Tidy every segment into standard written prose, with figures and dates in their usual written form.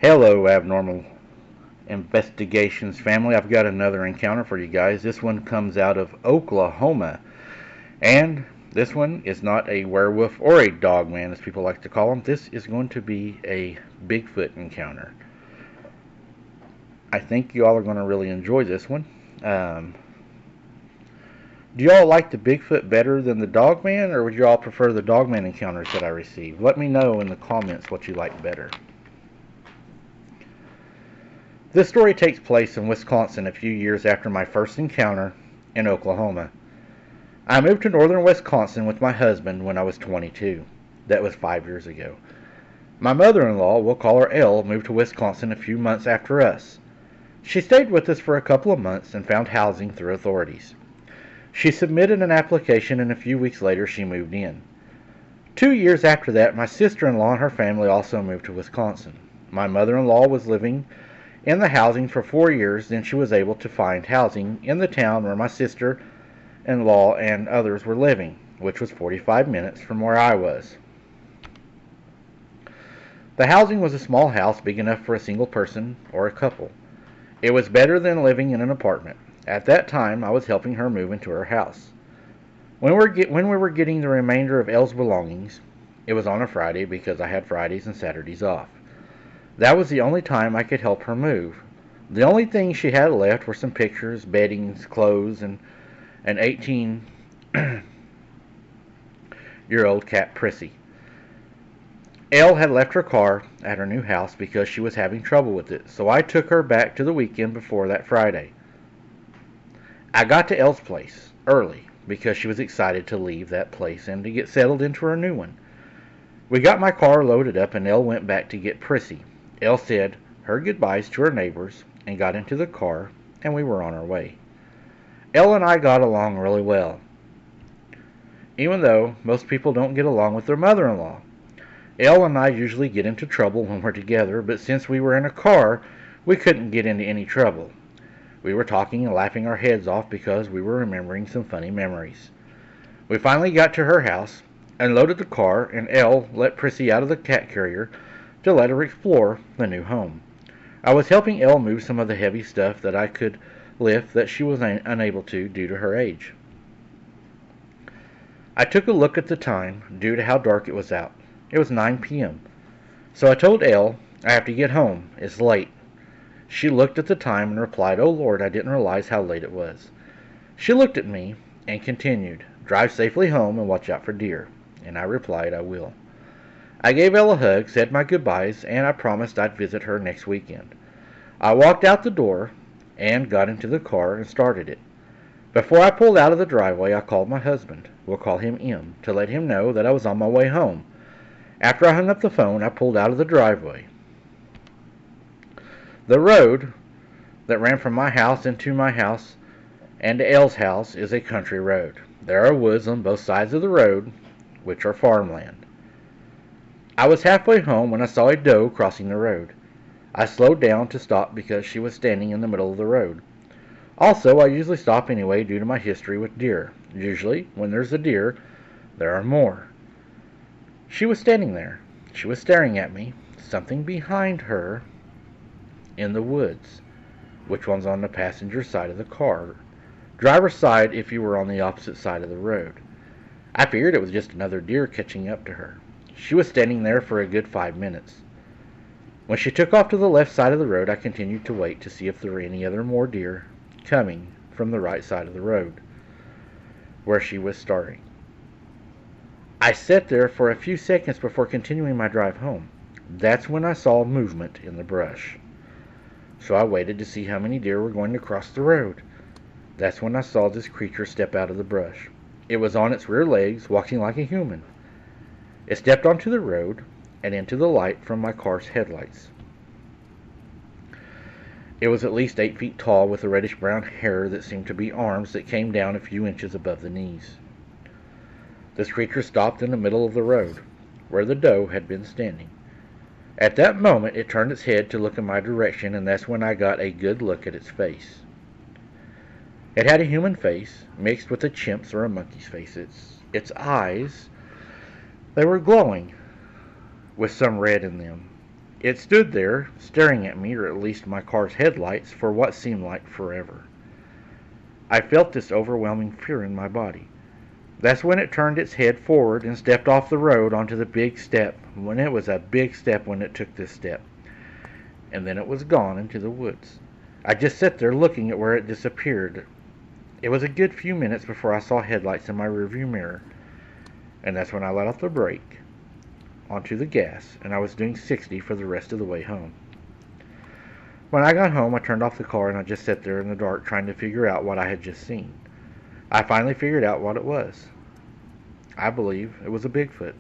Hello, Abnormal Investigations family. I've got another encounter for you guys. This one comes out of Oklahoma. And this one is not a werewolf or a dogman, as people like to call them. This is going to be a Bigfoot encounter. I think you all are going to really enjoy this one. Do y'all like the Bigfoot better than the dogman, or would you all prefer the dogman encounters that I received? Let me know in the comments what you like better. This story takes place in Wisconsin a few years after my first encounter in Oklahoma. I moved to northern Wisconsin with my husband when I was 22. That was 5 years ago. My mother-in-law, we'll call her Elle, moved to Wisconsin a few months after us. She stayed with us for a couple of months and found housing through authorities. She submitted an application and a few weeks later she moved in. 2 years after that, my sister-in-law and her family also moved to Wisconsin. My mother-in-law was living in the housing for 4 years, then she was able to find housing in the town where my sister-in-law and others were living, which was 45 minutes from where I was. The housing was a small house big enough for a single person or a couple. It was better than living in an apartment. At that time, I was helping her move into her house. When we were getting the remainder of Elle's belongings, it was on a Friday because I had Fridays and Saturdays off. That was the only time I could help her move. The only things she had left were some pictures, beddings, clothes, and an 18-year-old cat, Prissy. Elle had left her car at her new house because she was having trouble with it, so I took her back to the weekend before that Friday. I got to Elle's place early because she was excited to leave that place and to get settled into her new one. We got my car loaded up and Elle went back to get Prissy. Elle said her goodbyes to her neighbors and got into the car, and we were on our way. Elle and I got along really well, even though most people don't get along with their mother-in-law. Elle and I usually get into trouble when we're together, but since we were in a car, we couldn't get into any trouble. We were talking and laughing our heads off because we were remembering some funny memories. We finally got to her house and loaded the car, and Elle let Prissy out of the cat carrier to let her explore the new home. I was helping Elle move some of the heavy stuff that I could lift that she was unable to due to her age. I took a look at the time due to how dark it was out. It was 9 p.m. So I told Elle, I have to get home. It's late. She looked at the time and replied, "Oh Lord, I didn't realize how late it was." She looked at me and continued, "Drive safely home and watch out for deer." And I replied, "I will." I gave Elle a hug, said my goodbyes, and I promised I'd visit her next weekend. I walked out the door and got into the car and started it. Before I pulled out of the driveway, I called my husband, we'll call him M, to let him know that I was on my way home. After I hung up the phone, I pulled out of the driveway. The road that ran from my house into my house and to Elle's house is a country road. There are woods on both sides of the road, which are farmland. I was halfway home when I saw a doe crossing the road. I slowed down to stop because she was standing in the middle of the road. Also, I usually stop anyway due to my history with deer. Usually, when there's a deer, there are more. She was standing there. She was staring at me. Something behind her in the woods. Which one's on the passenger side of the car? Driver's side if you were on the opposite side of the road. I figured it was just another deer catching up to her. She was standing there for a good 5 minutes. When she took off to the left side of the road, I continued to wait to see if there were any other more deer coming from the right side of the road, where she was starting. I sat there for a few seconds before continuing my drive home. That's when I saw movement in the brush. So I waited to see how many deer were going to cross the road. That's when I saw this creature step out of the brush. It was on its rear legs, walking like a human. It stepped onto the road and into the light from my car's headlights. It was at least 8 feet tall with a reddish-brown hair that seemed to be arms that came down a few inches above the knees. This creature stopped in the middle of the road, where the doe had been standing. At that moment, it turned its head to look in my direction, and that's when I got a good look at its face. It had a human face, mixed with a chimp's or a monkey's face. Its eyes, they were glowing with some red in them. It stood there, staring at me, or at least my car's headlights, for what seemed like forever. I felt this overwhelming fear in my body. That's when it turned its head forward and stepped off the road onto the big step, when it was a big step when it took this step. And then it was gone into the woods. I just sat there looking at where it disappeared. It was a good few minutes before I saw headlights in my rearview mirror, and that's when I let off the brake onto the gas, and I was doing 60 for the rest of the way home. When I got home, I turned off the car and I just sat there in the dark trying to figure out what I had just seen. I finally figured out what it was. I believe it was a Bigfoot.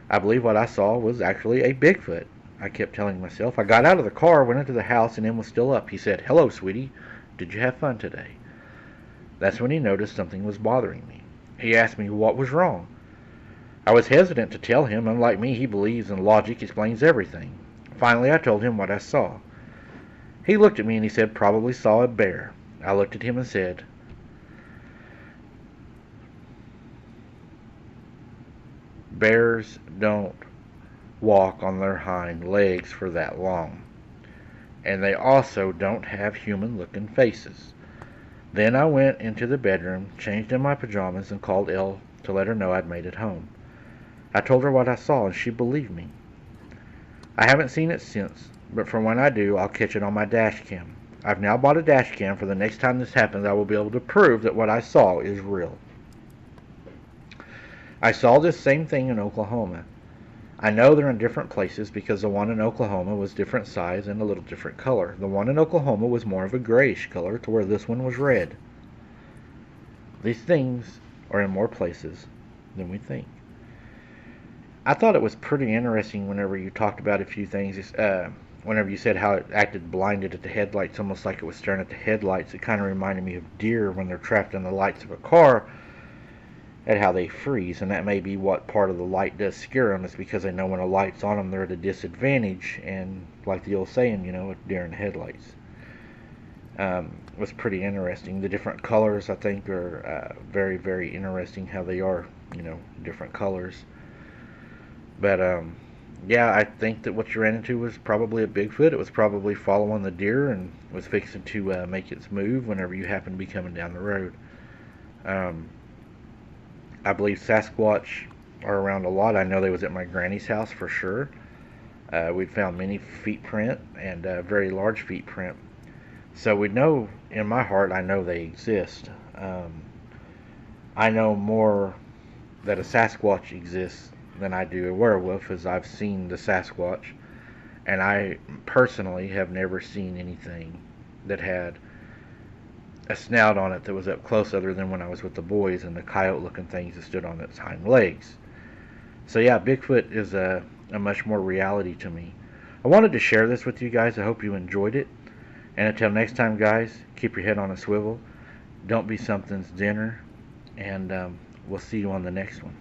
I believe what I saw was actually a Bigfoot. I kept telling myself. I got out of the car, went into the house, and Em was still up. He said, "Hello, sweetie. Did you have fun today?" That's when he noticed something was bothering me. He asked me what was wrong. I was hesitant to tell him. Unlike me, he believes in logic explains everything. Finally, I told him what I saw. He looked at me and he said, "Probably saw a bear." I looked at him and said, "Bears don't walk on their hind legs for that long. And they also don't have human-looking faces." Then I went into the bedroom, changed in my pajamas, and called Elle to let her know I'd made it home. I told her what I saw, and she believed me. I haven't seen it since, but for when I do, I'll catch it on my dash cam. I've now bought a dash cam. For the next time this happens, I will be able to prove that what I saw is real. I saw this same thing in Oklahoma. I know they're in different places because the one in Oklahoma was different size and a little different color. The one in Oklahoma was more of a grayish color to where this one was red. These things are in more places than we think. I thought it was pretty interesting whenever you talked about a few things. Whenever you said how it acted blinded at the headlights, almost like it was staring at the headlights. It kind of reminded me of deer when they're trapped in the lights of a car, at how they freeze, and that may be what part of the light does scare them. It's because they know when a light's on them, they're at a disadvantage, and like the old saying, a deer in the headlights. Was pretty interesting. The different colors, I think, are very, very interesting how they are, different colors. But, yeah, I think that what you ran into was probably a Bigfoot. It was probably following the deer and was fixing to make its move whenever you happen to be coming down the road. I believe Sasquatch are around a lot. I know they was at my granny's house for sure. We'd found many feet print and very large feet print. So we know, in my heart, I know they exist. I know more that a Sasquatch exists than I do a werewolf, as I've seen the Sasquatch. And I personally have never seen anything that had a snout on it that was up close, other than when I was with the boys and the coyote looking things that stood on its hind legs. So yeah, Bigfoot is a much more reality to me. I wanted to share this with you guys. I hope you enjoyed it. And until next time, guys, keep your head on a swivel. Don't be something's dinner. And we'll see you on the next one.